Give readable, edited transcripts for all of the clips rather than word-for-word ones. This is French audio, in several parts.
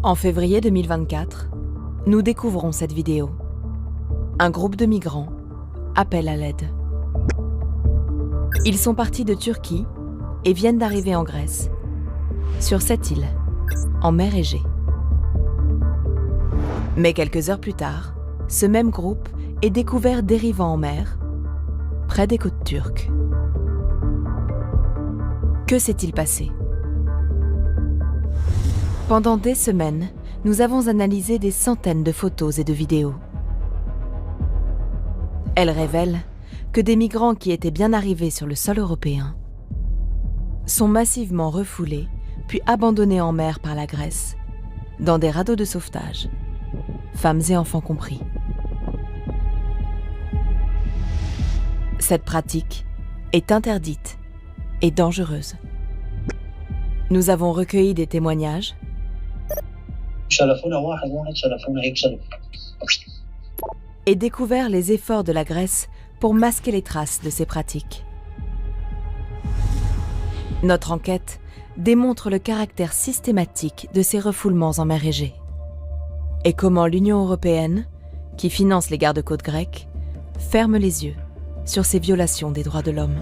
En février 2024, nous découvrons cette vidéo. Un groupe de migrants appelle à l'aide. Ils sont partis de Turquie et viennent d'arriver en Grèce, sur cette île, en mer Égée. Mais quelques heures plus tard, ce même groupe est découvert dérivant en mer, près des côtes turques. Que s'est-il passé? Pendant des semaines, nous avons analysé des centaines de photos et de vidéos. Elles révèlent que des migrants qui étaient bien arrivés sur le sol européen sont massivement refoulés puis abandonnés en mer par la Grèce, dans des radeaux de sauvetage, femmes et enfants compris. Cette pratique est interdite et dangereuse. Nous avons recueilli des témoignages et découvert les efforts de la Grèce pour masquer les traces de ces pratiques. Notre enquête démontre le caractère systématique de ces refoulements en mer Égée et comment l'Union européenne, qui finance les gardes-côtes grecs, ferme les yeux sur ces violations des droits de l'homme.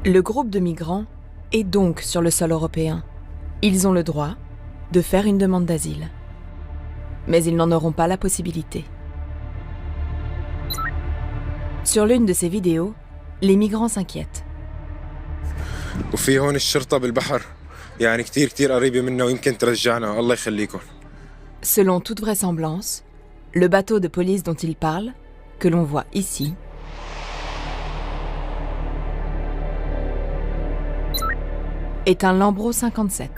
Le groupe de migrants est donc sur le sol européen. Ils ont le droit de faire une demande d'asile. Mais ils n'en auront pas la possibilité. Sur l'une de ces vidéos, les migrants s'inquiètent. وفي هون الشرطة بالبحر يعني كتير قريبة منا ويمكن ترجعنا الله يخليكم. Selon toute vraisemblance, le bateau de police dont ils parlent, que l'on voit ici, est un Lambro 57.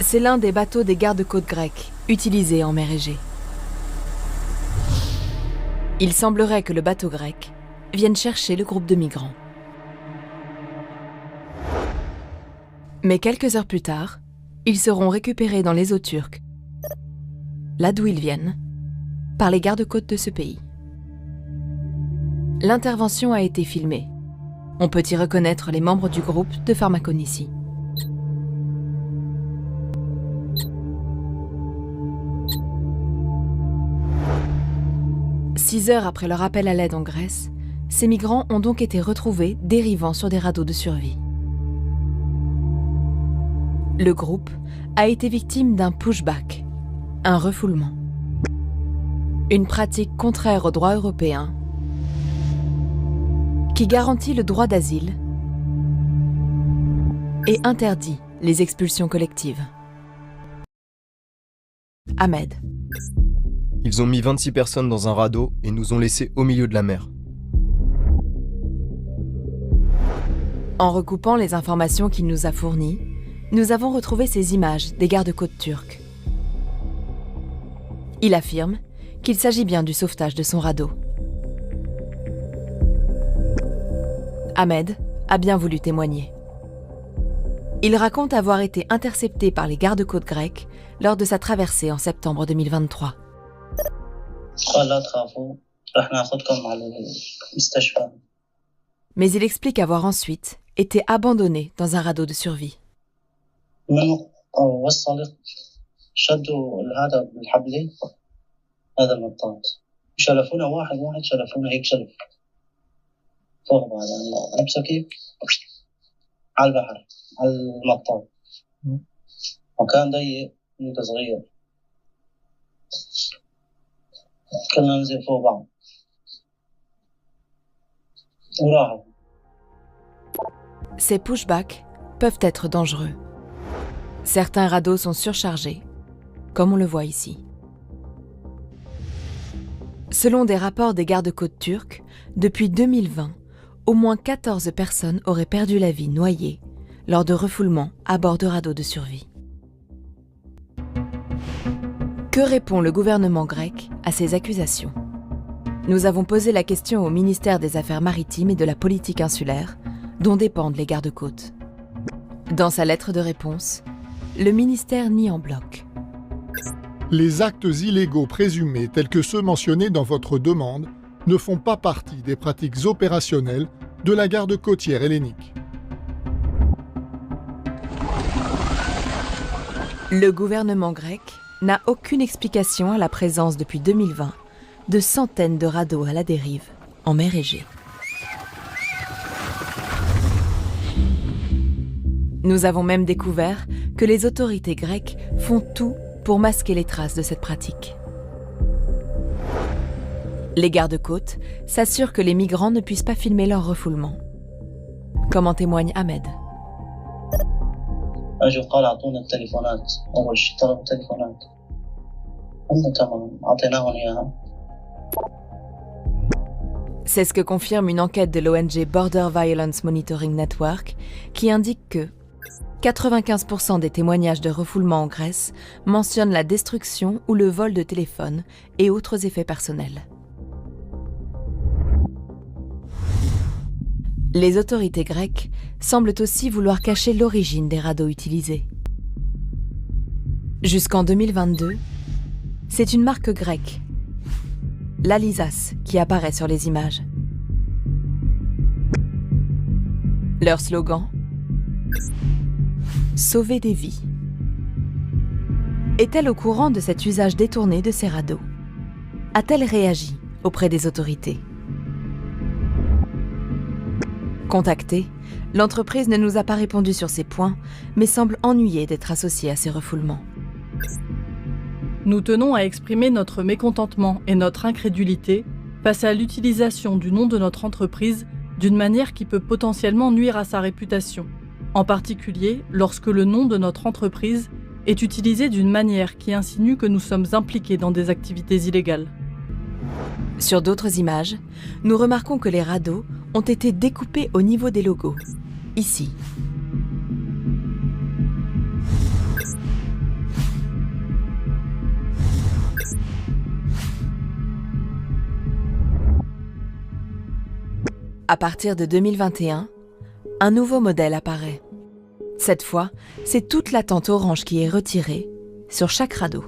C'est l'un des bateaux des gardes-côtes grecs utilisés en mer Égée. Il semblerait que le bateau grec vienne chercher le groupe de migrants. Mais quelques heures plus tard, ils seront récupérés dans les eaux turques, là d'où ils viennent, par les gardes-côtes de ce pays. L'intervention a été filmée. On peut y reconnaître les membres du groupe de Pharmakonici. Six heures après leur appel à l'aide en Grèce, ces migrants ont donc été retrouvés dérivant sur des radeaux de survie. Le groupe a été victime d'un pushback, un refoulement. Une pratique contraire au droit européen qui garantit le droit d'asile et interdit les expulsions collectives. Ahmed. Ils ont mis 26 personnes dans un radeau et nous ont laissés au milieu de la mer. En recoupant les informations qu'il nous a fournies, nous avons retrouvé ces images des gardes-côtes turcs. Il affirme qu'il s'agit bien du sauvetage de son radeau. Ahmed a bien voulu témoigner. Il raconte avoir été intercepté par les gardes-côtes grecs lors de sa traversée en septembre 2023. Mais il explique avoir ensuite été abandonné dans un radeau de survie. وكان ضيق وانت صغير كنا ننزل فوق بعض وراحوا. Ces pushbacks peuvent être dangereux. Certains radeaux sont surchargés, comme on le voit ici. Selon des rapports des gardes-côtes turcs, depuis 2020, au moins 14 personnes auraient perdu la vie noyées lors de refoulements à bord de radeaux de survie. Que répond le gouvernement grec à ces accusations? Nous avons posé la question au ministère des Affaires maritimes et de la politique insulaire, dont dépendent les gardes-côtes. Dans sa lettre de réponse, le ministère nie en bloc. Les actes illégaux présumés tels que ceux mentionnés dans votre demande ne font pas partie des pratiques opérationnelles de la garde côtière hellénique. Le gouvernement grec n'a aucune explication à la présence depuis 2020 de centaines de radeaux à la dérive en mer Égée. Nous avons même découvert que les autorités grecques font tout pour masquer les traces de cette pratique. Les gardes-côtes s'assurent que les migrants ne puissent pas filmer leur refoulement, comme en témoigne Ahmed. اجوا قال اعطونا التليفونات، اول شيء طلبوا التليفونات، قلنا تمام اعطيناهم اياها. C'est ce que confirme une enquête de l'ONG Border Violence Monitoring Network qui indique que 95% des témoignages de refoulement en Grèce mentionnent la destruction ou le vol de téléphones et autres effets personnels. Les autorités grecques semblent aussi vouloir cacher l'origine des radeaux utilisés. Jusqu'en 2022, c'est une marque grecque, l'Alisas, qui apparaît sur les images. Leur slogan : sauver des vies. Est-elle au courant de cet usage détourné de ces radeaux ? A-t-elle réagi auprès des autorités ? Contactée, l'entreprise ne nous a pas répondu sur ces points, mais semble ennuyée d'être associée à ces refoulements. Nous tenons à exprimer notre mécontentement et notre incrédulité face à l'utilisation du nom de notre entreprise d'une manière qui peut potentiellement nuire à sa réputation, en particulier lorsque le nom de notre entreprise est utilisé d'une manière qui insinue que nous sommes impliqués dans des activités illégales. Sur d'autres images, nous remarquons que les radeaux ont été découpés au niveau des logos, ici. À partir de 2021, un nouveau modèle apparaît. Cette fois, c'est toute la tente orange qui est retirée sur chaque radeau.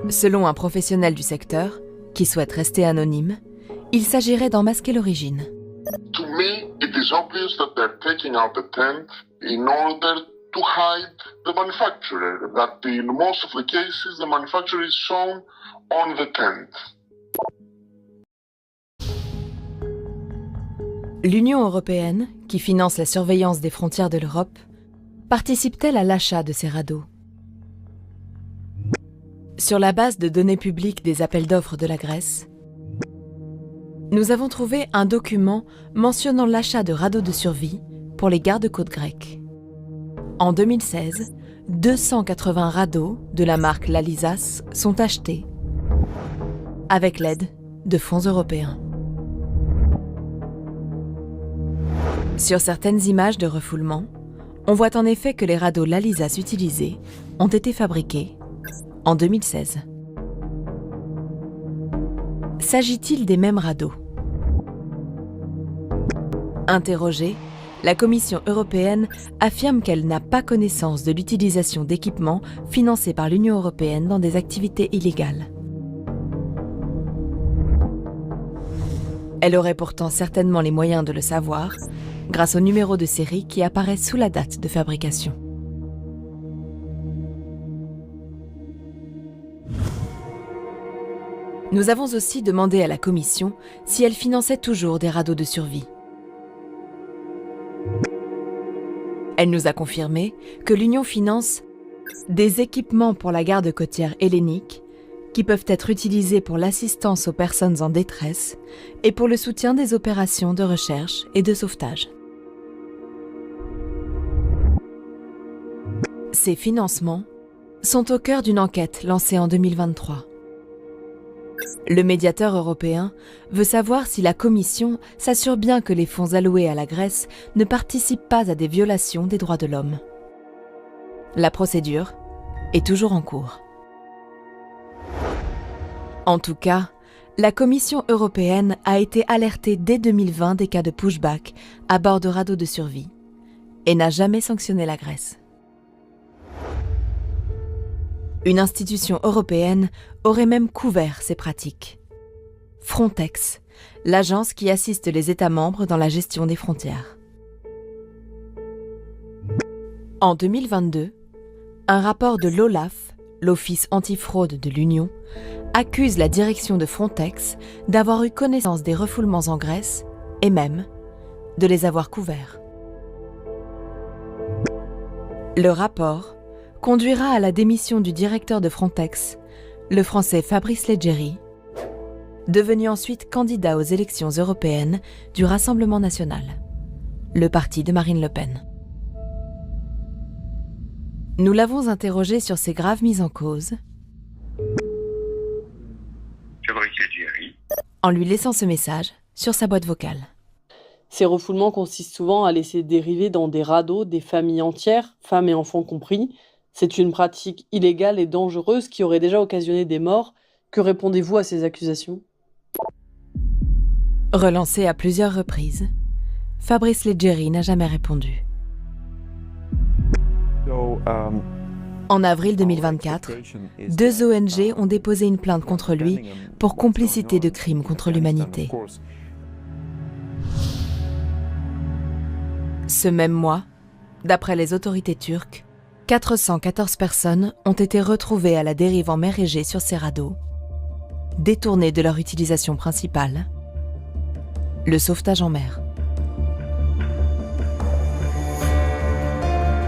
Selon un professionnel du secteur, qui souhaite rester anonyme, il s'agirait d'en masquer l'origine. To me, it is obvious that they're taking out the tent in order to hide the manufacturer. That in most of the cases, the manufacturer is shown on the tent. L'Union européenne, qui finance la surveillance des frontières de l'Europe, participe-t-elle à l'achat de ces radeaux ? Sur la base de données publiques des appels d'offres de la Grèce, nous avons trouvé un document mentionnant l'achat de radeaux de survie pour les gardes-côtes grecs. En 2016, 280 radeaux de la marque l'Alisas sont achetés avec l'aide de fonds européens. Sur certaines images de refoulement, on voit en effet que les radeaux l'Alisas utilisés ont été fabriqués en 2016. S'agit-il des mêmes radeaux ? Interrogée, la Commission européenne affirme qu'elle n'a pas connaissance de l'utilisation d'équipements financés par l'Union européenne dans des activités illégales. Elle aurait pourtant certainement les moyens de le savoir, grâce au numéro de série qui apparaît sous la date de fabrication. Nous avons aussi demandé à la Commission si elle finançait toujours des radeaux de survie. Elle nous a confirmé que l'Union finance des équipements pour la garde côtière hellénique qui peuvent être utilisés pour l'assistance aux personnes en détresse et pour le soutien des opérations de recherche et de sauvetage. Ces financements sont au cœur d'une enquête lancée en 2023. Le médiateur européen veut savoir si la Commission s'assure bien que les fonds alloués à la Grèce ne participent pas à des violations des droits de l'homme. La procédure est toujours en cours. En tout cas, la Commission européenne a été alertée dès 2020 des cas de pushback à bord de radeaux de survie et n'a jamais sanctionné la Grèce. Une institution européenne aurait même couvert ces pratiques. Frontex, l'agence qui assiste les États membres dans la gestion des frontières. En 2022, un rapport de l'OLAF, l'Office antifraude de l'Union, accuse la direction de Frontex d'avoir eu connaissance des refoulements en Grèce et même de les avoir couverts. Le rapport conduira à la démission du directeur de Frontex, le Français Fabrice Leggeri, devenu ensuite candidat aux élections européennes du Rassemblement national, le parti de Marine Le Pen. Nous l'avons interrogé sur ces graves mises en cause, en lui laissant ce message sur sa boîte vocale. Ces refoulements consistent souvent à laisser dériver dans des radeaux des familles entières, femmes et enfants compris. C'est une pratique illégale et dangereuse qui aurait déjà occasionné des morts. Que répondez-vous à ces accusations ? Relancé à plusieurs reprises, Fabrice Leggeri n'a jamais répondu. En avril 2024, 2 ONG ont déposé une plainte contre lui pour complicité de crimes contre l'humanité. Ce même mois, d'après les autorités turques, 414 personnes ont été retrouvées à la dérive en mer Égée sur ces radeaux, détournées de leur utilisation principale, le sauvetage en mer.